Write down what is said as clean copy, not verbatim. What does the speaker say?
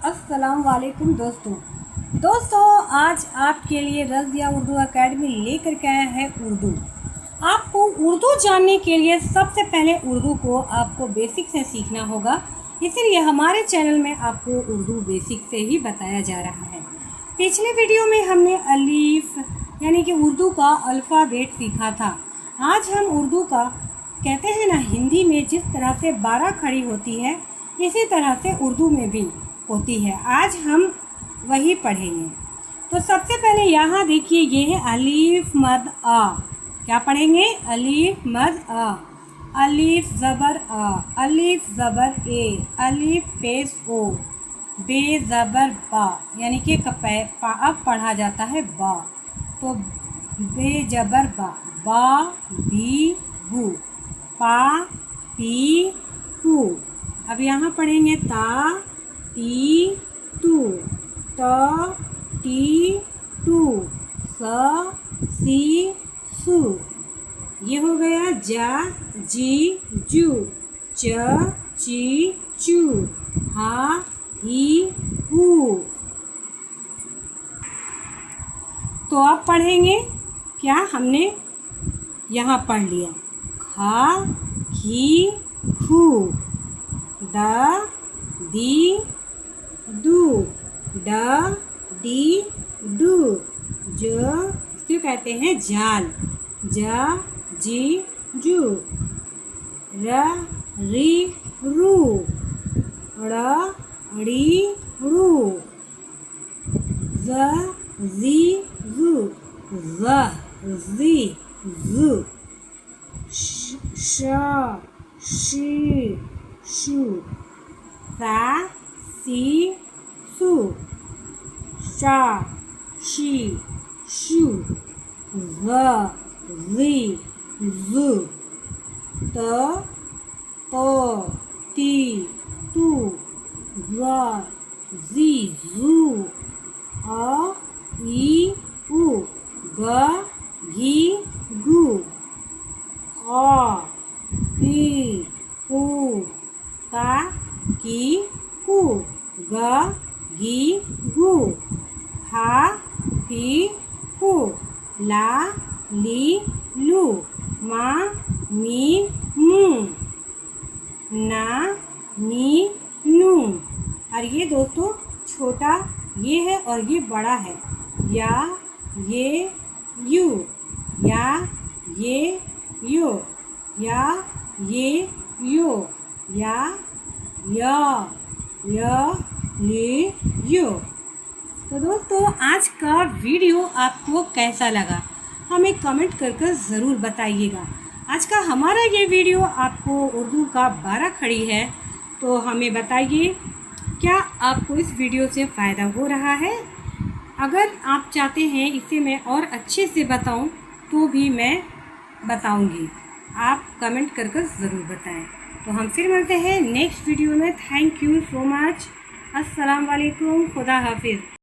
अस्सलाम वालेकुम दोस्तों आज आपके लिए रज़िया उर्दू एकेडमी लेकर के आया है उर्दू। आपको उर्दू जानने के लिए सबसे पहले उर्दू को आपको बेसिक से सीखना होगा, इसीलिए हमारे चैनल में आपको उर्दू बेसिक से ही बताया जा रहा है। पिछले वीडियो में हमने अलीफ यानी कि उर्दू का अल्फ़ाबेट सीखा था। आज हम उर्दू का कहते हैं ना, हिंदी में जिस तरह से 12 खड़ी होती है इसी तरह से उर्दू में भी होती है। आज हम वही पढ़ेंगे। तो सबसे पहले यहाँ देखिए, ये है अलीफ मद आ। क्या पढ़ेंगे? अलीफ मद आ। अलीफ ज़बर आ, अलीफ ज़बर ए, अलीफ पेश ओ, बे ज़बर बा यानी कि अब पढ़ा जाता है बा, तो बे ज़बर बा, बा बी बू, पा पी पू। अब यहाँ पढ़ेंगे ता ती तू, त टी टू, स सी सु। ये हो गया जा जी जू, च ची चू, हा ही हू। तो अब पढ़ेंगे क्या हमने यहाँ पढ़ लिया, खा खी खू, द दी दू, ड डी डू, ज इसको कहते हैं जाल, जा जी जू, र री रू, ड़ ड़ी रू, ज जी जू, ज़ जी जू, श शी शू, सा सी सू, शा शी शू, ज़ ज़ी ज़ू, त तो ती तू, ज़ ज़ी ज़ू, अ ई उ, ग घी गू, क की कू, का की कू, ग घी गू, हा फी फू, ला ली लू, मा मी मू, ना नी नू। और ये दोस्तों छोटा ये है और ये बड़ा है, या ये यू, या ये यो, या ये यो, या ये यो। तो दोस्तों आज का वीडियो आपको कैसा लगा हमें कमेंट कर ज़रूर बताइएगा। आज का हमारा ये वीडियो आपको उर्दू का 12 खड़ी है, तो हमें बताइए क्या आपको इस वीडियो से फ़ायदा हो रहा है। अगर आप चाहते हैं इसे मैं और अच्छे से बताऊं तो भी मैं बताऊंगी, आप कमेंट कर ज़रूर बताएं। तो हम फिर मिलते हैं नेक्स्ट वीडियो में। Thank you so much. अस्सलाम वालेकुम, खुदा हाफिज़।